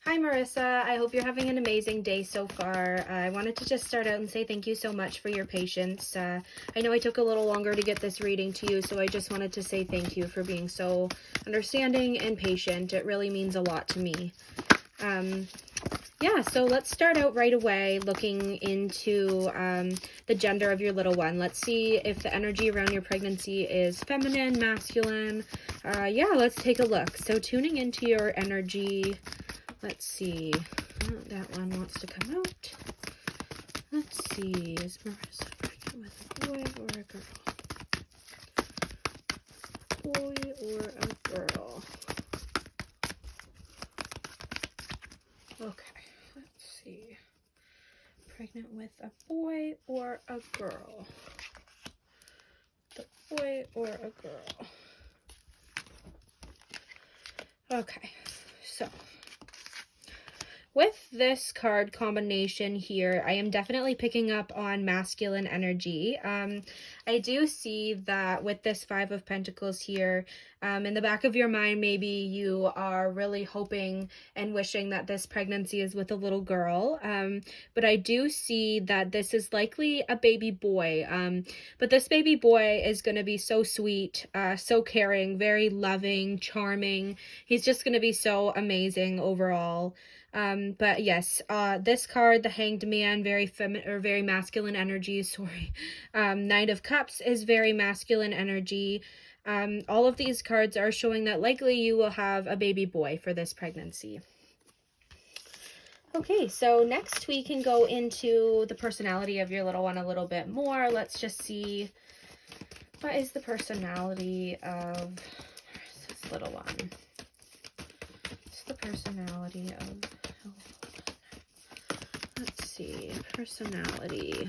Hi Marissa, I hope you're having an amazing day so far. I wanted to just start out and say thank you so much for your patience. I know I took a little longer to get this reading to you, so I just wanted to say thank you for being so understanding and patient. It really means a lot to me. Yeah, so let's start out right away looking into the gender of your little one. Let's see if the energy around your pregnancy is feminine, masculine. Yeah, let's take a look. So tuning into your energy. Let's see. Oh, that one wants to come out. Let's see. Is Marissa pregnant with a boy or a girl? Boy or a girl? Okay. Let's see. Pregnant with a boy or a girl? The boy or a girl? Okay. So with this card combination here, I am definitely picking up on masculine energy. I do see that with this Five of Pentacles here, in the back of your mind, maybe you are really hoping and wishing that this pregnancy is with a little girl. But I do see that this is likely a baby boy. But this baby boy is going to be so sweet, so caring, very loving, charming. He's just going to be so amazing overall. But yes, this card, the Hanged Man, very feminine or very masculine energy, sorry. Knight of Cups is very masculine energy. All of these cards are showing that likely you will have a baby boy for this pregnancy. Okay, so next we can go into the personality of your little one a little bit more. Let's just see, what is the personality of this little one? What's the personality of... Let's see, personality.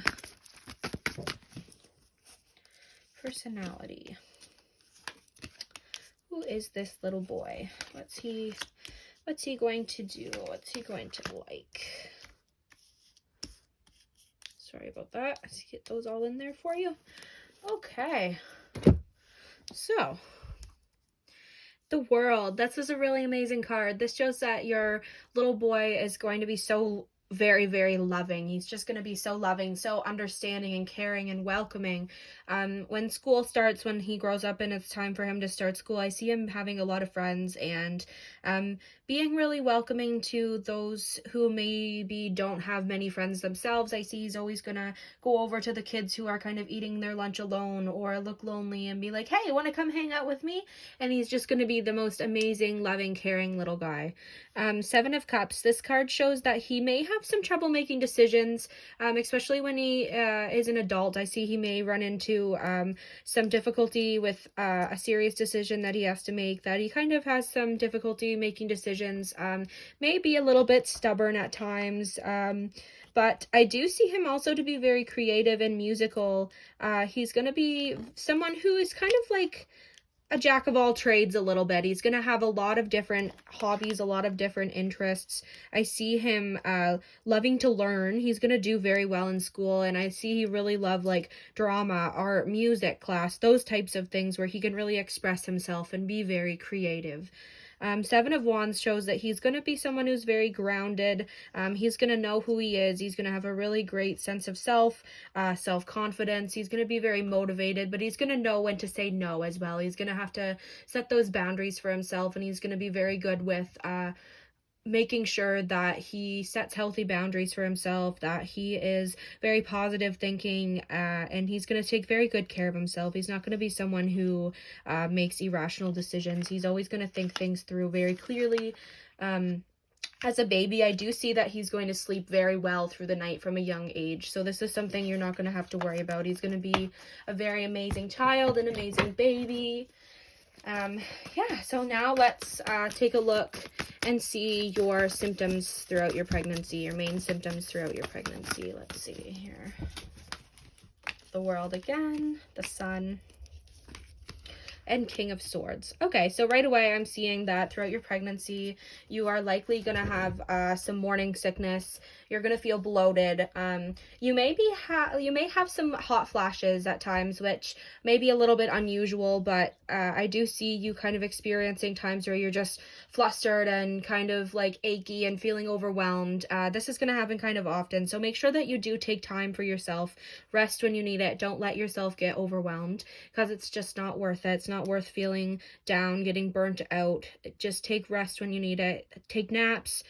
Who is this little boy? What's he going to do? What's he going to like? Sorry about that. Let's get those all in there for you. Okay. So, the World. This is a really amazing card. This shows that your little boy is going to be so very, very loving. He's just going to be so loving, so understanding and caring and welcoming. When school starts, when he grows up and it's time for him to start school, I see him having a lot of friends and being really welcoming to those who maybe don't have many friends themselves. I see he's always going to go over to the kids who are kind of eating their lunch alone or look lonely and be like, hey, want to come hang out with me? And he's just going to be the most amazing, loving, caring little guy. Seven of Cups. This card shows that he may have some trouble making decisions, especially when he is an adult. I see he may run into some difficulty with a serious decision that he has to make, that he kind of has some difficulty making decisions, may be a little bit stubborn at times, but I do see him also to be very creative and musical. He's going to be someone who is kind of like a jack of all trades a little bit. He's going to have a lot of different hobbies, a lot of different interests. I see him loving to learn. He's going to do very well in school, and I see he really love like drama, art, music class, those types of things where he can really express himself and be very creative. Seven of Wands shows that he's going to be someone who's very grounded. He's going to know who he is. He's going to have a really great sense of self, self-confidence. He's going to be very motivated, but he's going to know when to say no as well. He's going to have to set those boundaries for himself, and he's going to be very good with making sure that he sets healthy boundaries for himself, that he is very positive thinking, and he's going to take very good care of himself. He's not going to be someone who makes irrational decisions. He's always going to think things through very clearly. As a baby, I do see that he's going to sleep very well through the night from a young age. So this is something you're not going to have to worry about. He's going to be a very amazing child, an amazing baby. Yeah, so now let's take a look and see your symptoms throughout your pregnancy, your main symptoms throughout your pregnancy. Let's see here. The World again, the Sun. and King of Swords. Okay, so right away I'm seeing that throughout your pregnancy, you are likely going to have some morning sickness. You're going to feel bloated. You may have some hot flashes at times, which may be a little bit unusual, but I do see you kind of experiencing times where you're just flustered and kind of like achy and feeling overwhelmed. This is going to happen kind of often, so make sure that you do take time for yourself. Rest when you need it. Don't let yourself get overwhelmed, because it's just not worth it. It's not worth feeling down, getting burnt out. Just take rest when you need it. Take naps.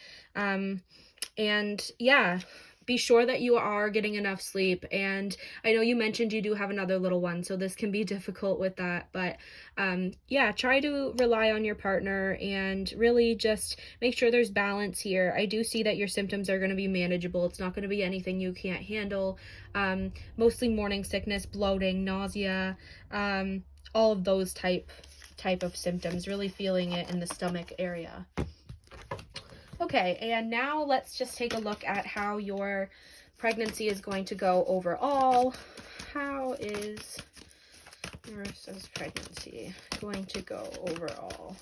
And yeah, be sure that you are getting enough sleep. And I know you mentioned you do have another little one, so this can be difficult with that, but yeah, try to rely on your partner and really just make sure there's balance here. I do see that your symptoms are going to be manageable. It's not going to be anything you can't handle. Mostly morning sickness, bloating, nausea, all of those type of symptoms, really feeling it in the stomach area. Okay, and now let's just take a look at how your pregnancy is going to go overall. How is Marissa's pregnancy going to go overall?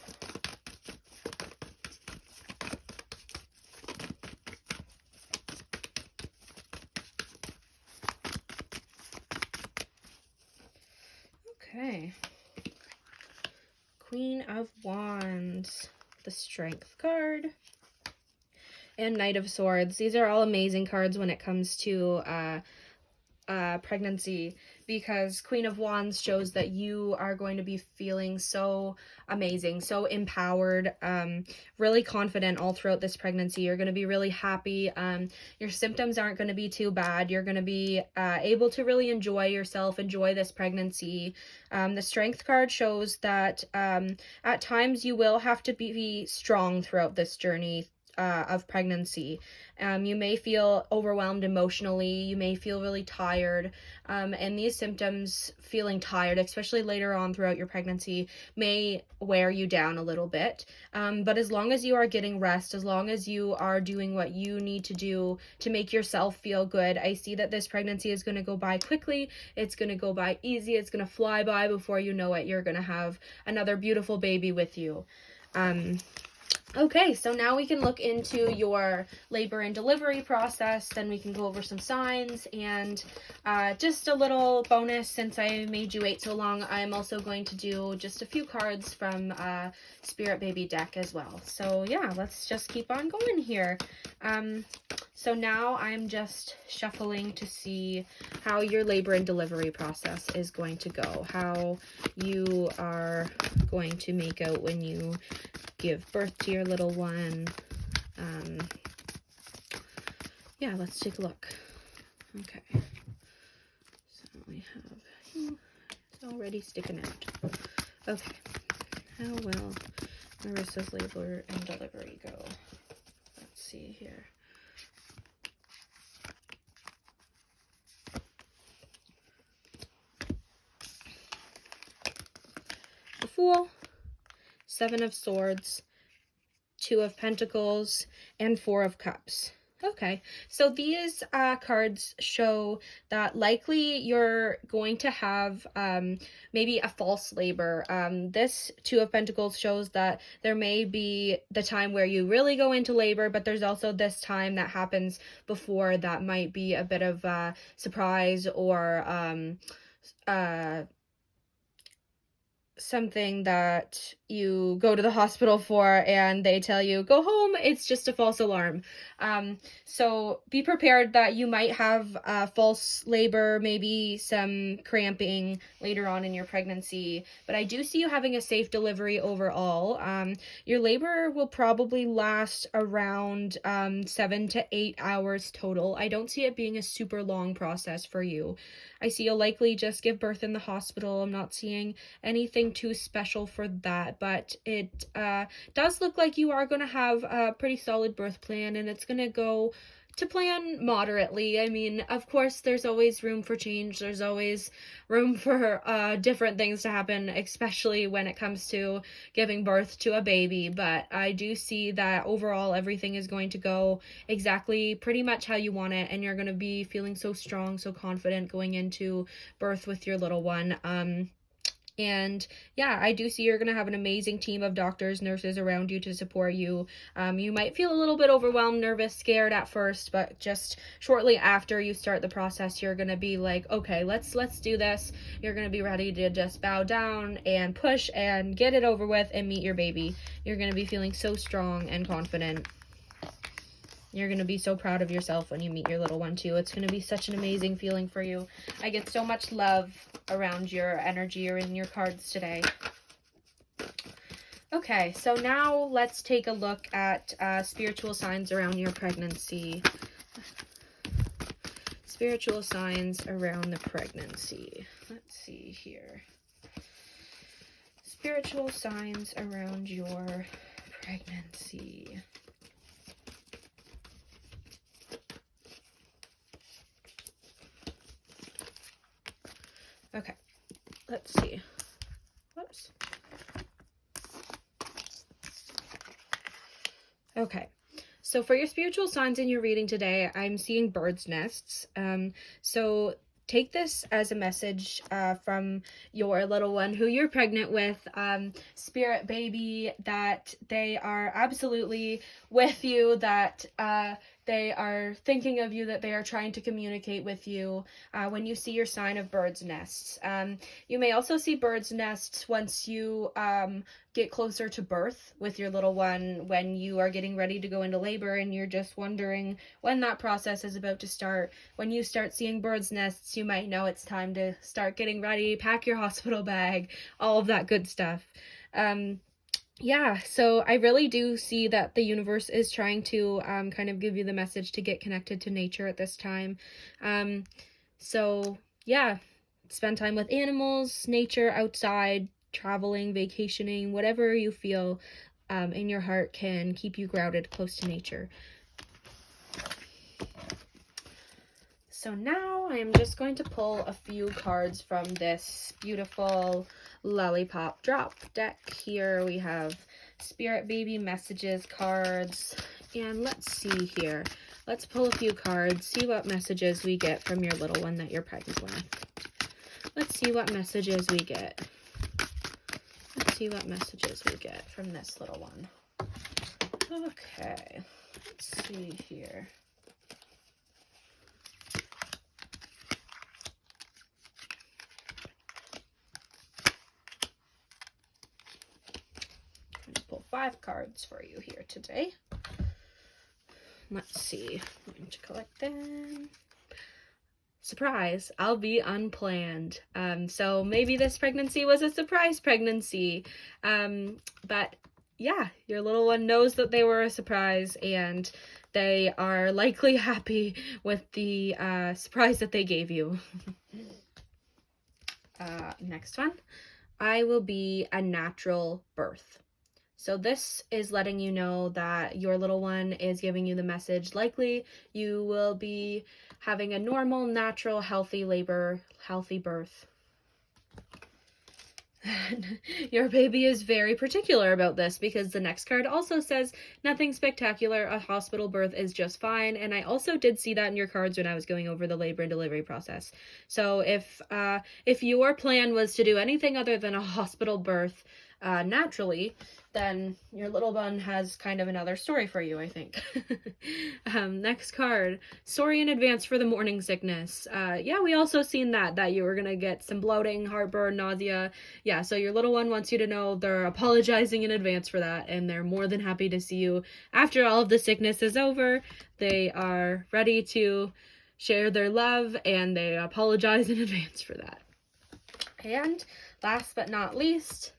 Okay. Queen of Wands, the Strength card, and Knight of Swords. These are all amazing cards when it comes to pregnancy, because Queen of Wands shows that you are going to be feeling so amazing, so empowered, really confident all throughout this pregnancy. You're going to be really happy. Your symptoms aren't going to be too bad. You're going to be able to really enjoy yourself, enjoy this pregnancy. The Strength card shows that at times you will have to be strong throughout this journey of pregnancy. You may feel overwhelmed emotionally. You may feel really tired. And these symptoms, feeling tired, especially later on throughout your pregnancy, may wear you down a little bit. But as long as you are getting rest, as long as you are doing what you need to do to make yourself feel good, I see that this pregnancy is going to go by quickly. It's going to go by easy. It's going to fly by. Before you know it, you're going to have another beautiful baby with you. Okay, so now we can look into your labor and delivery process. Then we can go over some signs, and just a little bonus, since I made you wait so long, I'm also going to do just a few cards from Spirit Baby deck as well. So yeah, let's just keep on going here. So now I'm just shuffling to see how your labor and delivery process is going to go, how you are going to make out when you give birth to your little one. Yeah, let's take a look. Okay, so we have him already sticking out. Okay, how will Marissa's labor and delivery go? Let's see here. The Fool, Seven of Swords, Two of Pentacles, and Four of Cups. Okay, so these cards show that likely you're going to have maybe a false labor. This Two of Pentacles shows that there may be the time where you really go into labor, but there's also this time that happens before that might be a bit of a surprise, or something that you go to the hospital for and they tell you, go home, it's just a false alarm. So be prepared that you might have false labor, maybe some cramping later on in your pregnancy, but I do see you having a safe delivery overall. Your labor will probably last around 7 to 8 hours total. I don't see it being a super long process for you. I see you'll likely just give birth in the hospital. I'm not seeing anything too special for that, but it does look like you are going to have a pretty solid birth plan, and it's going to go to plan moderately. I mean, of course, there's always room for change. There's always room for different things to happen, especially when it comes to giving birth to a baby. But I do see that overall everything is going to go exactly pretty much how you want it, and you're going to be feeling so strong, so confident going into birth with your little one. And yeah, I do see you're going to have an amazing team of doctors, nurses around you to support you. You might feel a little bit overwhelmed, nervous, scared at first, but just shortly after you start the process, you're going to be like, okay, let's do this. You're going to be ready to just bow down and push and get it over with and meet your baby. You're going to be feeling so strong and confident. You're going to be so proud of yourself when you meet your little one too. It's going to be such an amazing feeling for you. I get so much love around your energy or in your cards today. Okay, so now let's take a look at spiritual signs around your pregnancy. Spiritual signs around the pregnancy. Let's see here. Spiritual signs around your pregnancy. Okay, let's see. Whoops. Okay, so for your spiritual signs in your reading today, I'm seeing bird's nests. So take this as a message from your little one who you're pregnant with, spirit baby, that they are absolutely with you, that they are thinking of you, that they are trying to communicate with you when you see your sign of bird's nests. You may also see bird's nests once you get closer to birth with your little one, when you are getting ready to go into labor and you're just wondering when that process is about to start. When you start seeing bird's nests, you might know it's time to start getting ready, pack your hospital bag, all of that good stuff. Yeah, so I really do see that the universe is trying to kind of give you the message to get connected to nature at this time. So yeah, spend time with animals, nature, outside, traveling, vacationing, whatever you feel in your heart can keep you grounded close to nature. So now I am just going to pull a few cards from this beautiful lollipop drop deck. Here we have Spirit Baby Messages cards. And let's see here. Let's pull a few cards, see what messages we get from your little one that you're pregnant with. Let's see what messages we get. Let's see what messages we get from this little one. Okay, let's see here. I'm going to pull 5 cards for you here today. Let's see. I'm going to collect them. Surprise, I'll be unplanned. So maybe this pregnancy was a surprise pregnancy. But yeah, your little one knows that they were a surprise, and they are likely happy with the surprise that they gave you. Next one. I will be a natural birth. So this is letting you know that your little one is giving you the message, likely you will be having a normal, natural, healthy labor, healthy birth. Your baby is very particular about this, because the next card also says nothing spectacular, a hospital birth is just fine. And I also did see that in your cards when I was going over the labor and delivery process. So if your plan was to do anything other than a hospital birth naturally, then your little one has kind of another story for you, I think. Next card, sorry in advance for the morning sickness. Yeah, we also seen that you were gonna get some bloating, heartburn, nausea. Yeah, so your little one wants you to know they're apologizing in advance for that, and they're more than happy to see you after all of the sickness is over. They are ready to share their love, and they apologize in advance for that. And last but not least,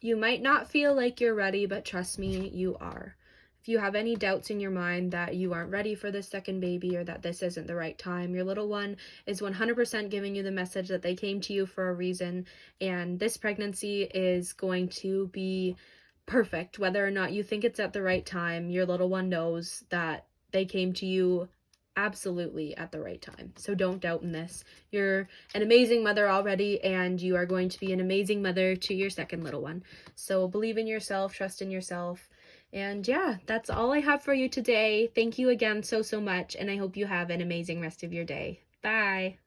you might not feel like you're ready, but trust me, you are. If you have any doubts in your mind that you aren't ready for this second baby, or that this isn't the right time, your little one is 100% giving you the message that they came to you for a reason, and this pregnancy is going to be perfect. Whether or not you think it's at the right time, your little one knows that they came to you absolutely at the right time. So don't doubt in this. You're an amazing mother already, and you are going to be an amazing mother to your second little one. So believe in yourself, trust in yourself. And yeah, that's all I have for you today. Thank you again so much, and I hope you have an amazing rest of your day. Bye.